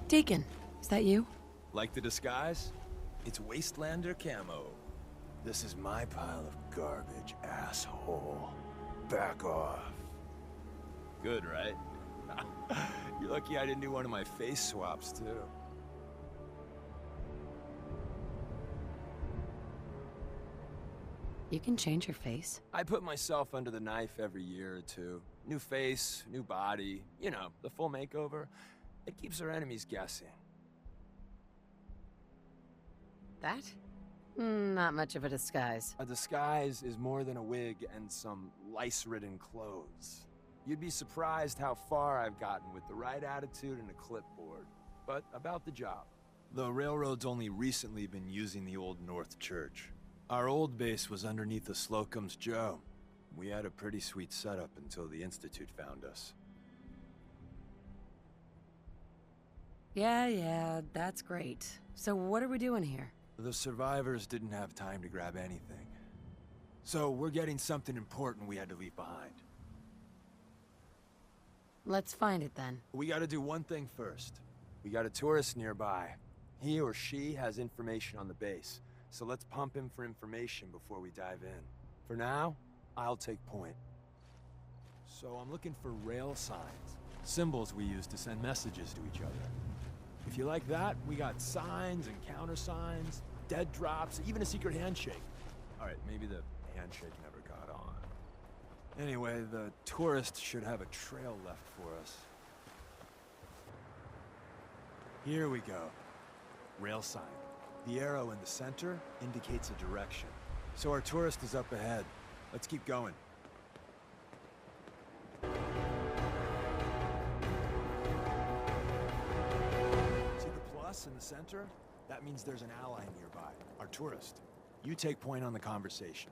Deacon, is that you? Like the disguise? It's Wastelander camo. This is my pile of garbage, asshole. Back off. Good, right? You're lucky I didn't do one of my face swaps, too. You can change your face. I put myself under the knife every year or two. New face, new body, you know, the full makeover. It keeps our enemies guessing. That? Not much of a disguise. A disguise is more than a wig and some lice-ridden clothes. You'd be surprised how far I've gotten with the right attitude and a clipboard. But about the job. The railroad's only recently been using the Old North Church. Our old base was underneath the Slocum's Joe. We had a pretty sweet setup until the Institute found us. Yeah, that's great. So what are we doing here? The survivors didn't have time to grab anything. So we're getting something important we had to leave behind. Let's find it then. We gotta do one thing first. We got a tourist nearby. He or she has information on the base. So let's pump him for information before we dive in. For now, I'll take point. So I'm looking for rail signs. Symbols we use to send messages to each other. If you like that, we got signs and countersigns, dead drops, even a secret handshake. Alright, maybe the handshake never got on. Anyway, the tourist should have a trail left for us. Here we go. Rail sign. The arrow in the center indicates a direction. So our tourist is up ahead. Let's keep going. See the plus in the center? That means there's an ally nearby, our tourist. You take point on the conversation.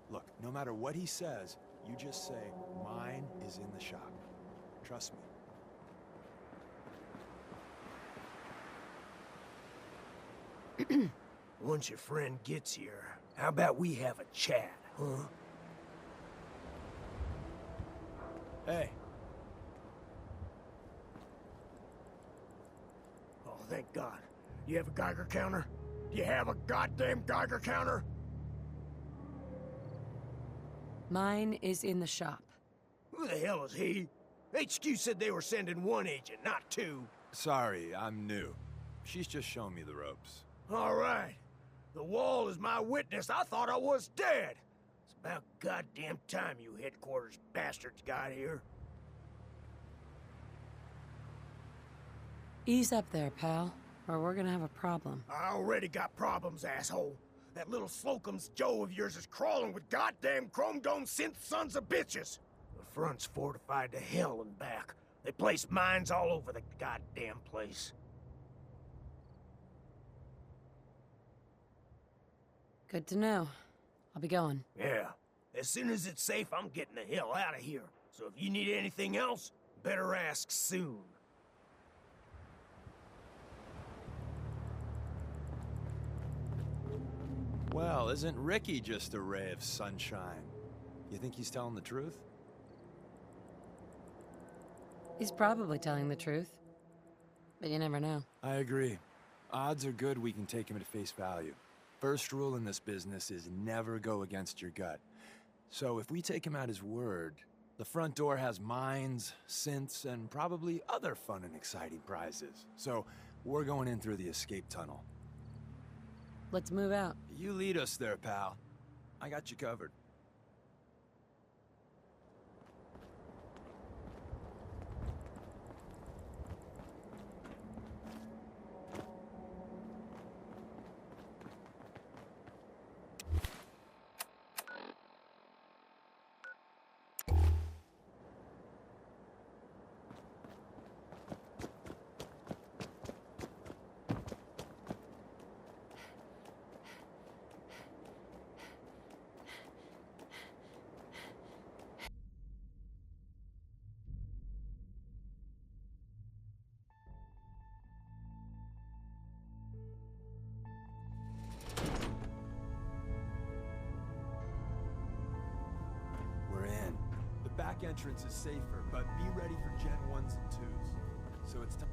Look, no matter what he says, you just say, "Mine is in the shop." Trust me. Once your friend gets here, how about we have a chat, huh? Hey. Oh, thank God. You have a Geiger counter? You have a goddamn Geiger counter? Mine is in the shop. Who the hell is he? HQ said they were sending one agent, not two. Sorry, I'm new. She's just showing me the ropes. All right. The wall is my witness. I thought I was dead. It's about goddamn time you headquarters bastards got here. Ease up there, pal, or we're gonna have a problem. I already got problems, asshole. That little Slocum's Joe of yours is crawling with goddamn chrome dome synth sons of bitches. The front's fortified to hell and back. They place mines all over the goddamn place. Good to know. I'll be going. Yeah. As soon as it's safe, I'm getting the hell out of here. So if you need anything else, better ask soon. Well, isn't Ricky just a ray of sunshine? You think he's telling the truth? He's probably telling the truth. But you never know. I agree. Odds are good we can take him at face value. First rule in this business is never go against your gut. So if we take him at his word, the front door has mines, synths, and probably other fun and exciting prizes. So we're going in through the escape tunnel. Let's move out. You lead us there, pal. I got you covered. Back entrance is safer, but be ready for Gen 1s and 2s. So it's time.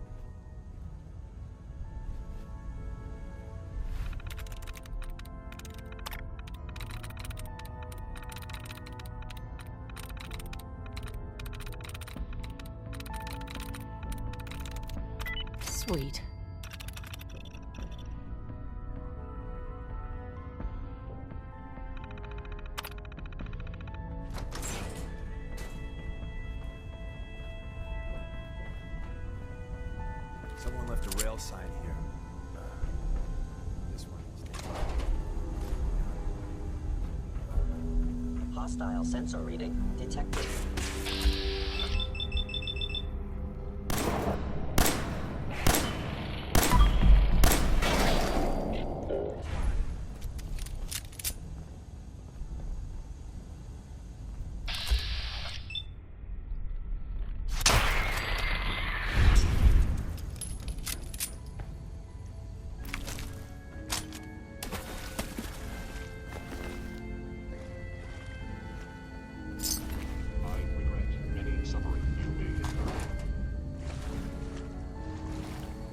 Sweet. Someone left a rail sign here. This one. Hostile sensor reading detected.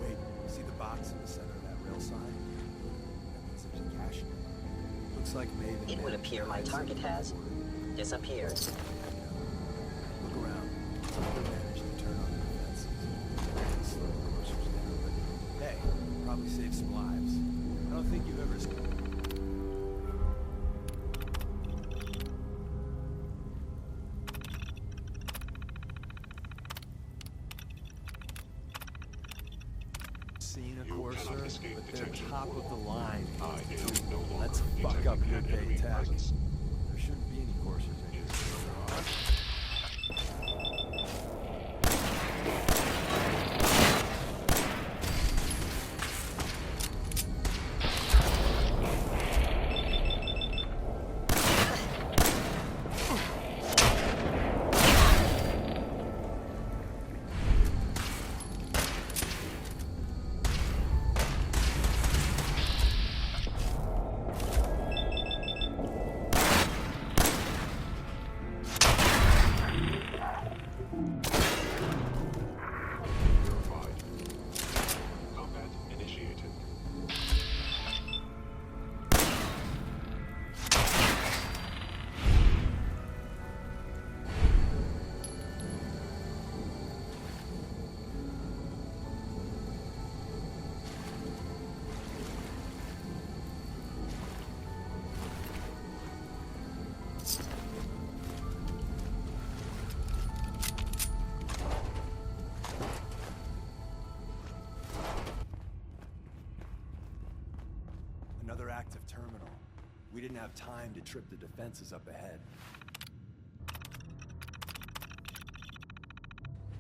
Wait, see the box in the center of that rail sign? That means there's cash in it. Looks like Maven. It would appear my target has disappeared. Look around. They managed to turn on the defenses. Slow the coursers down, but hey, probably saved some lives. I don't think you've ever. Seen a courser, but they're top of the line. Let's fuck up your day tech. There shouldn't be any coursers in here. Another active terminal. We didn't have time to trip the defenses up ahead.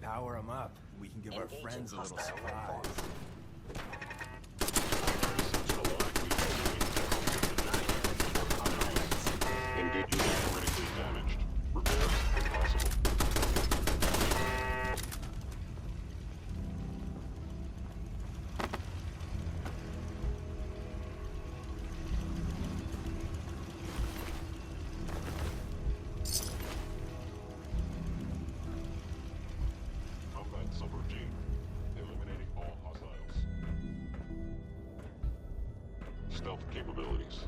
Power them up. We can give our Engaging friends a little hostile surprise. Engaging critically damaged. Repair impossible. Combat subroutine. Eliminating all hostiles. Stealth capabilities.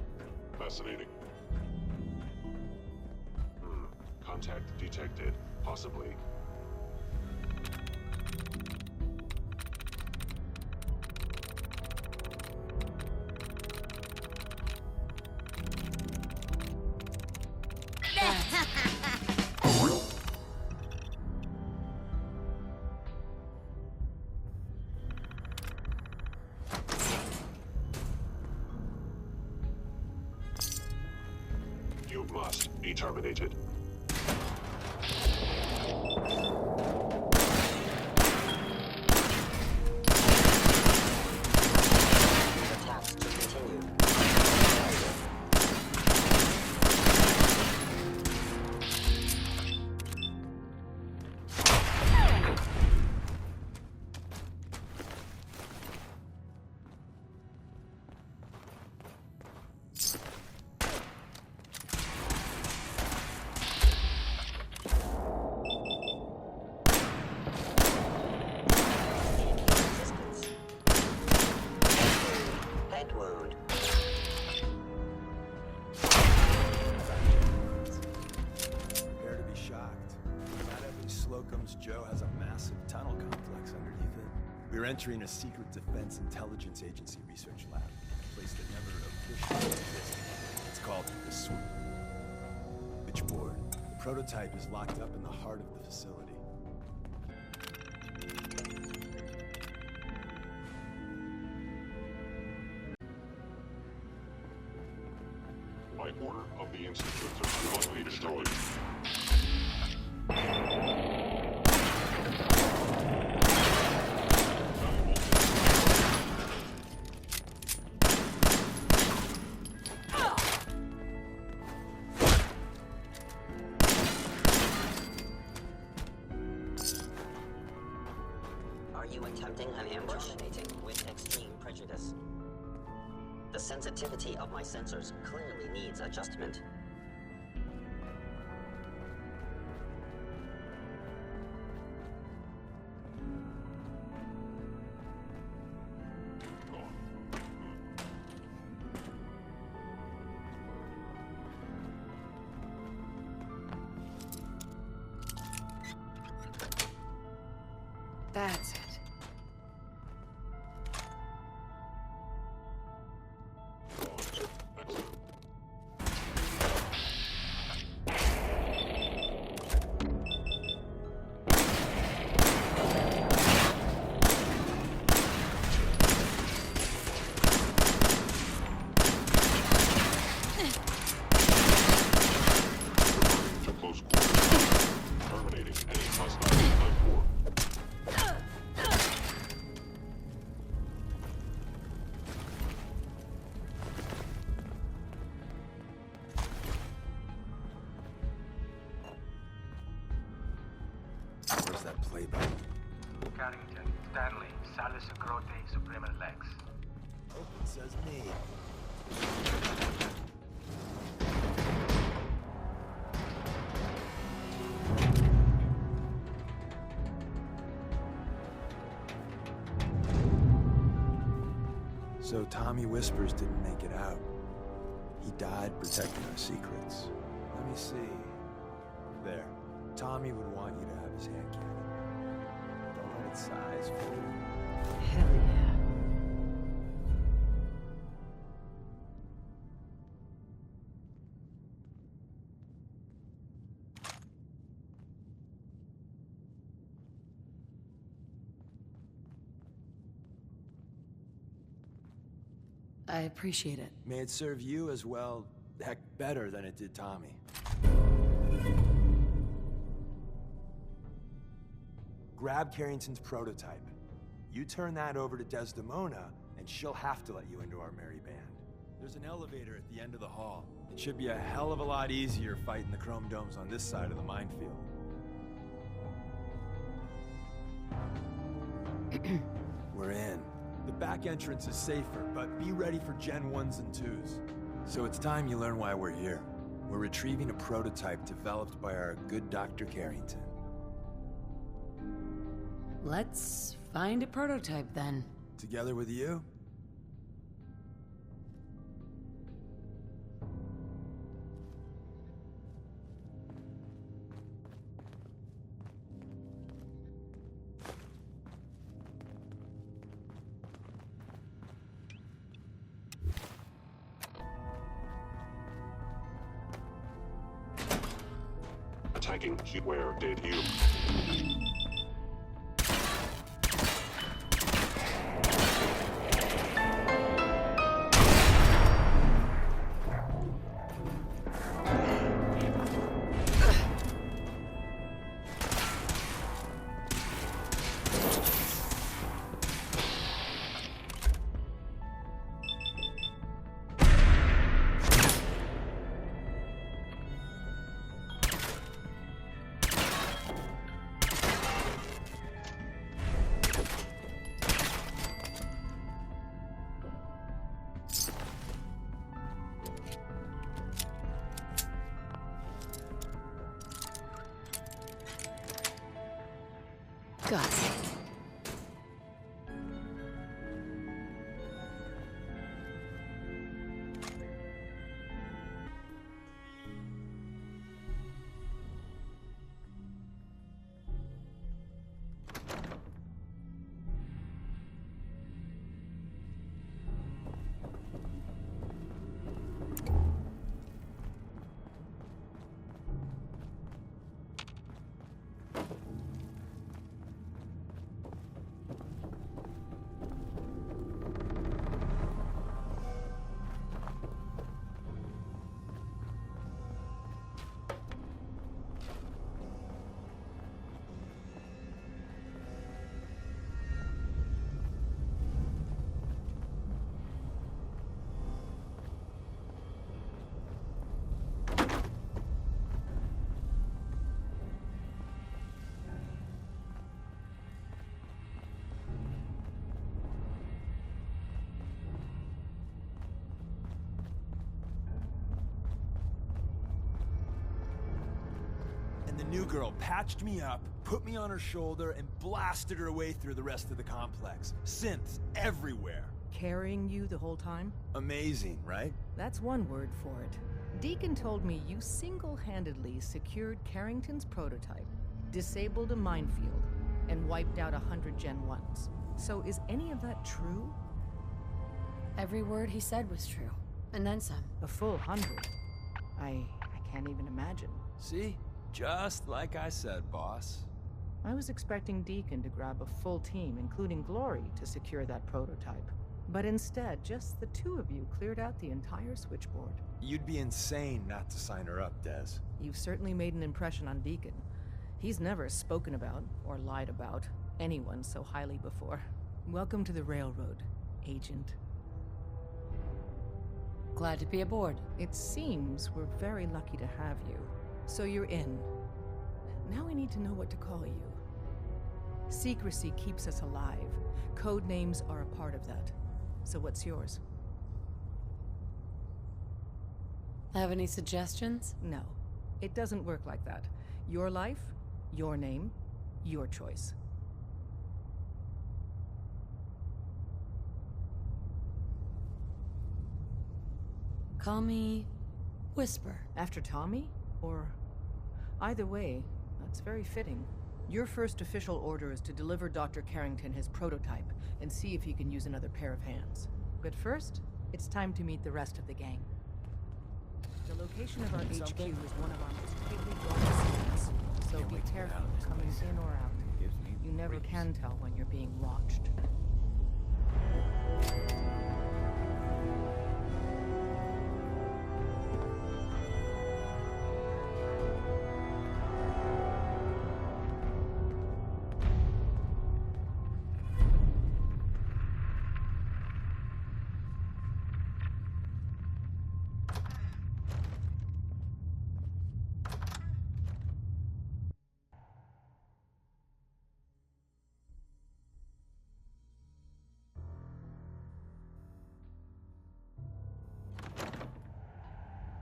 Fascinating. Contact detected. Possibly. You must be terminated. Attacks to continue. We're entering a secret Defense Intelligence Agency research lab, a place that never officially existed. It's called the Swoop. Switchboard. The prototype is locked up in the heart of the facility. By order of the Institute must be destroyed. Are you attempting an ambush? Terminating with extreme prejudice. The sensitivity of my sensors clearly needs adjustment. That's it. To close quarters. Terminating any hostile life form. Where's that playbook? Carrington, Stanley, Salus Grote, Suprema Lex. Hope it says me. So Tommy Whispers didn't make it out. He died protecting our secrets. Let me see. There. Tommy would want you to have his hand cannon. Don't let it size for you. Hell yeah. I appreciate it. May it serve you as well, heck, better than it did Tommy. Grab Carrington's prototype. You turn that over to Desdemona, and she'll have to let you into our merry band. There's an elevator at the end of the hall. It should be a hell of a lot easier fighting the chrome domes on this side of the minefield. We're in. The back entrance is safer, but be ready for Gen 1s and 2s. So it's time you learn why we're here. We're retrieving a prototype developed by our good Dr. Carrington. Let's find a prototype then. Together with you? Attacking. Where did you? new girl patched me up, put me on her shoulder, and blasted her way through the rest of the complex. Synths everywhere. Carrying you the whole time? Amazing, right? That's one word for it. Deacon told me you single-handedly secured Carrington's prototype, disabled a minefield, and wiped out 100 Gen 1s. So is any of that true? Every word he said was true. And then some. A full 100? I can't even imagine. See? Just like I said, boss. I was expecting Deacon to grab a full team, including Glory, to secure that prototype. But instead, just the two of you cleared out the entire switchboard. You'd be insane not to sign her up, Des. You've certainly made an impression on Deacon. He's never spoken about, or lied about, anyone so highly before. Welcome to the Railroad, Agent. Glad to be aboard. It seems we're very lucky to have you. So you're in. Now we need to know what to call you. Secrecy keeps us alive. Code names are a part of that. So what's yours? Have any suggestions? No. It doesn't work like that. Your life, your name, your choice. Call me Whisper. After Tommy? Or... Either way, that's very fitting. Your first official order is to deliver Dr. Carrington his prototype and see if he can use another pair of hands. But first, it's time to meet the rest of the gang. The location of our HQ is one of our most tightly guarded secrets, so be careful coming in or out. You never can tell when you're being watched.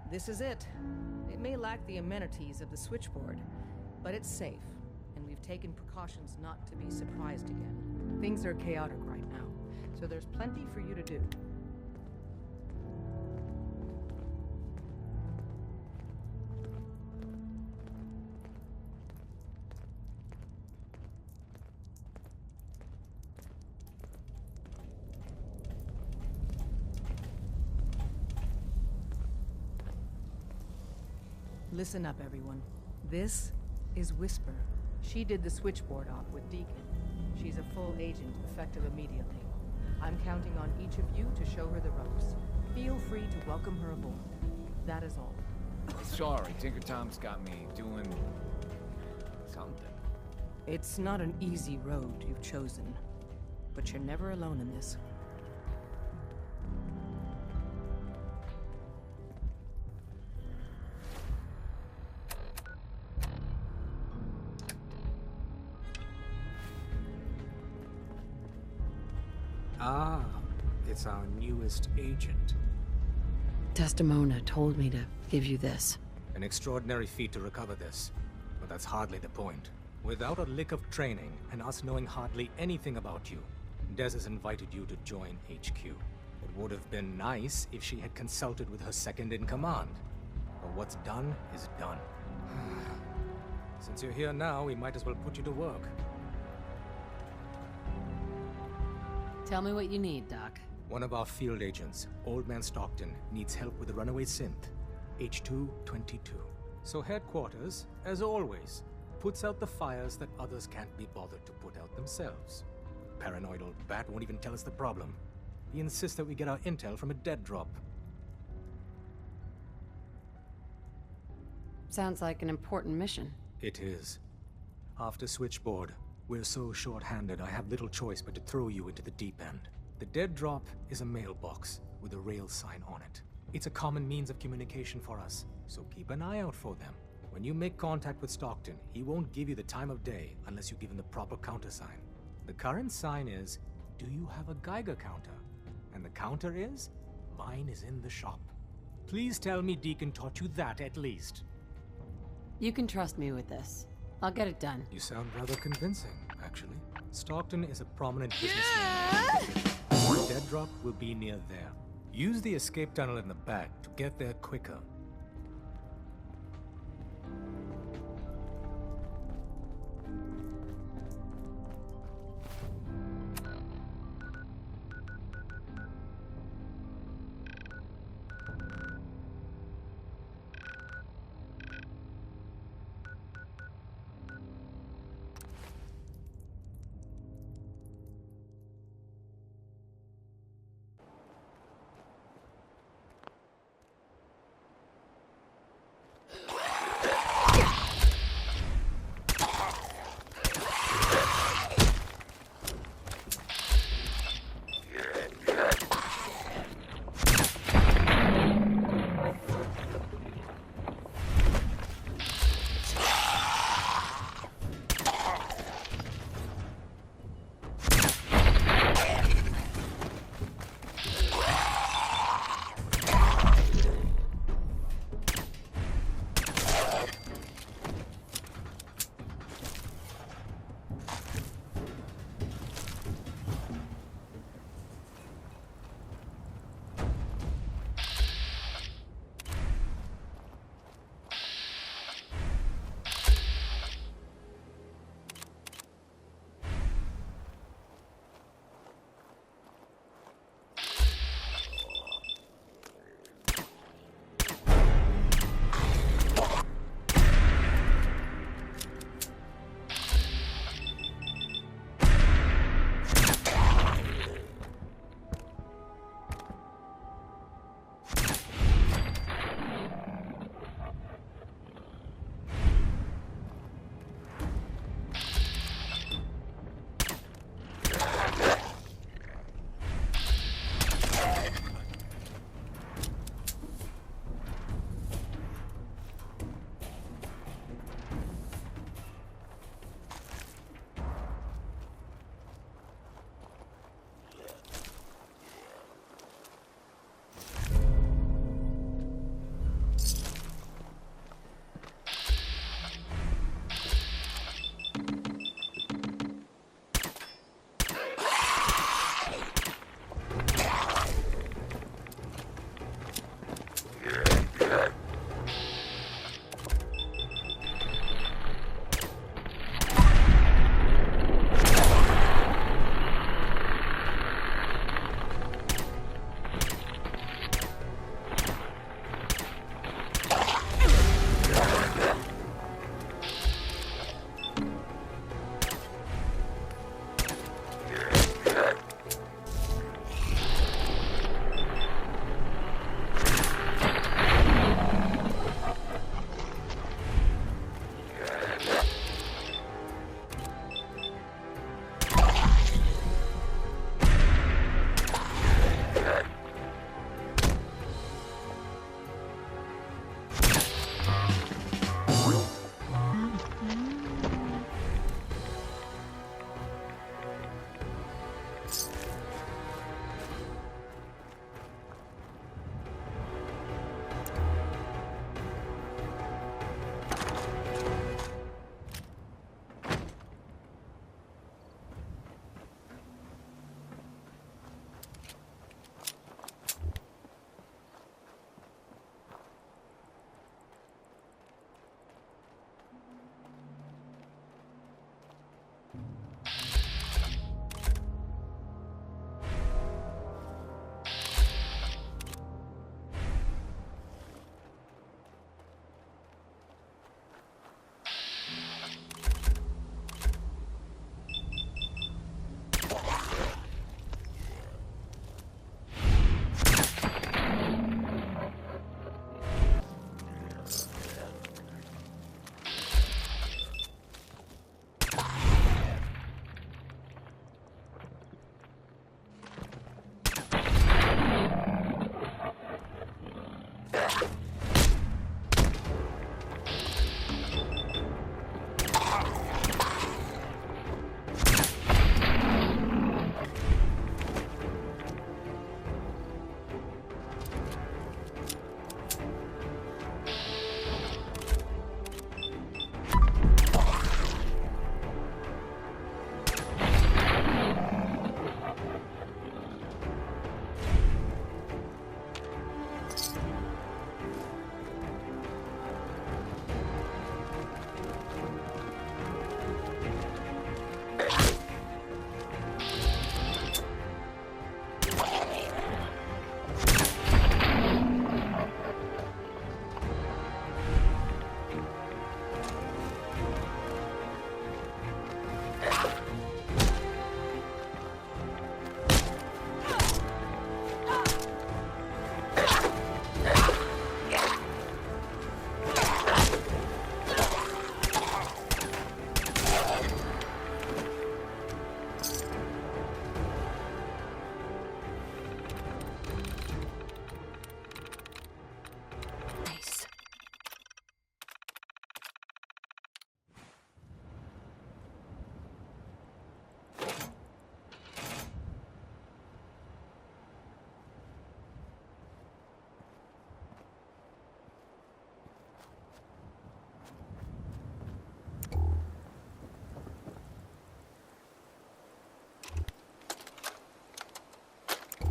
This is it. It may lack the amenities of the switchboard, but it's safe, and we've taken precautions not to be surprised again. Things are chaotic right now, so there's plenty for you to do. Listen up, everyone. This is Whisper. She did the switchboard op with Deacon. She's a full agent, effective immediately. I'm counting on each of you to show her the ropes. Feel free to welcome her aboard. That is all. Sorry, Tinker Tom's got me doing... something. It's not an easy road you've chosen, but you're never alone in this. Ah, it's our newest agent. Desdemona told me to give you this. An extraordinary feat to recover this, but that's hardly the point. Without a lick of training, and us knowing hardly anything about you, Des has invited you to join HQ. It would have been nice if she had consulted with her second-in-command. But what's done is done. Since you're here now, we might as well put you to work. Tell me what you need, Doc. One of our field agents, Old Man Stockton, needs help with a runaway synth, H222. So headquarters, as always, puts out the fires that others can't be bothered to put out themselves. Paranoid old bat won't even tell us the problem. He insists that we get our intel from a dead drop. Sounds like an important mission. It is. After Switchboard, we're so short-handed I have little choice but to throw you into the deep end. The dead drop is a mailbox with a rail sign on it. It's a common means of communication for us, so keep an eye out for them. When you make contact with Stockton, he won't give you the time of day unless you give him the proper countersign. The current sign is, do you have a Geiger counter? And the counter is, mine is in the shop. Please tell me Deacon taught you that at least. You can trust me with this. I'll get it done. You sound rather convincing, actually. Stockton is a prominent businessman. The dead drop will be near there. Use the escape tunnel in the back to get there quicker.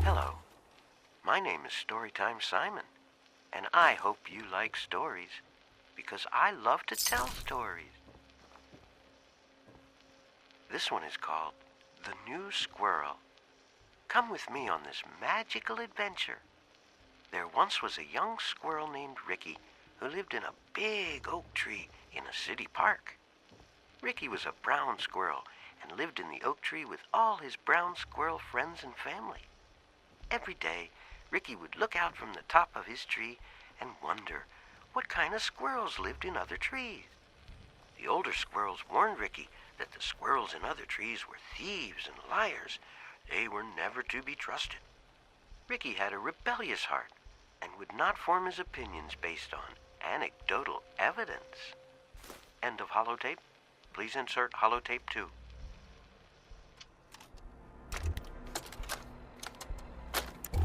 Hello. My name is Storytime Simon, and I hope you like stories, because I love to tell stories. This one is called The New Squirrel. Come with me on this magical adventure. There once was a young squirrel named Ricky who lived in a big oak tree in a city park. Ricky was a brown squirrel and lived in the oak tree with all his brown squirrel friends and family. Every day, Ricky would look out from the top of his tree and wonder what kind of squirrels lived in other trees. The older squirrels warned Ricky that the squirrels in other trees were thieves and liars. They were never to be trusted. Ricky had a rebellious heart and would not form his opinions based on anecdotal evidence. End of holotape. Please insert holotape 2.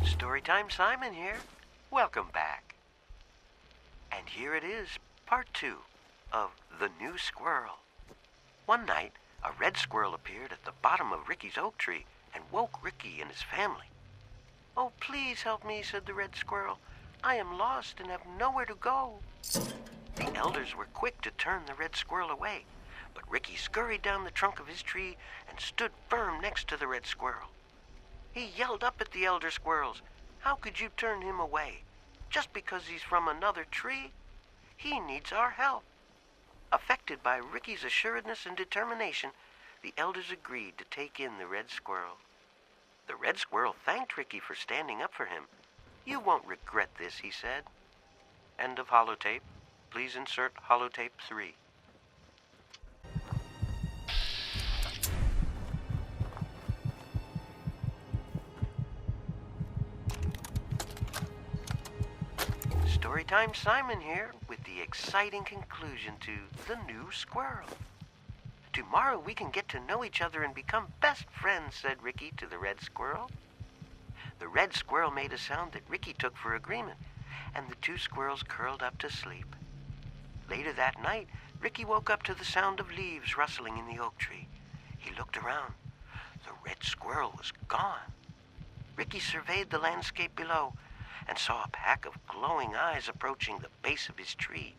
Storytime Simon here. Welcome back. And here it is, part 2 of The New Squirrel. One night, a red squirrel appeared at the bottom of Ricky's oak tree and woke Ricky and his family. "Oh, please help me," said the red squirrel. "I am lost and have nowhere to go." The elders were quick to turn the red squirrel away, but Ricky scurried down the trunk of his tree and stood firm next to the red squirrel. He yelled up at the elder squirrels. How could you turn him away? Just because he's from another tree? He needs our help. Affected by Ricky's assuredness and determination, the elders agreed to take in the red squirrel. The red squirrel thanked Ricky for standing up for him. "You won't regret this," he said. End of holotape. Please insert holotape 3. Storytime Simon here with the exciting conclusion to The New Squirrel. "Tomorrow we can get to know each other and become best friends," said Ricky to the red squirrel. The red squirrel made a sound that Ricky took for agreement, and the two squirrels curled up to sleep. Later that night, Ricky woke up to the sound of leaves rustling in the oak tree. He looked around. The red squirrel was gone. Ricky surveyed the landscape below and saw a pack of glowing eyes approaching the base of his tree.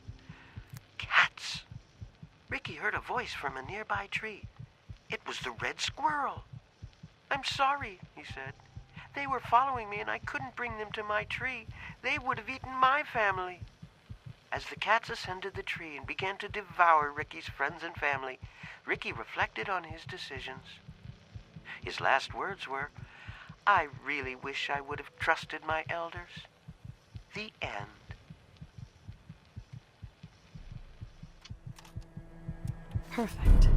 Cats! Ricky heard a voice from a nearby tree. It was the red squirrel. "I'm sorry," he said. "They were following me and I couldn't bring them to my tree. They would have eaten my family." As the cats ascended the tree and began to devour Ricky's friends and family, Ricky reflected on his decisions. His last words were, "I really wish I would have trusted my elders." The end. Perfect.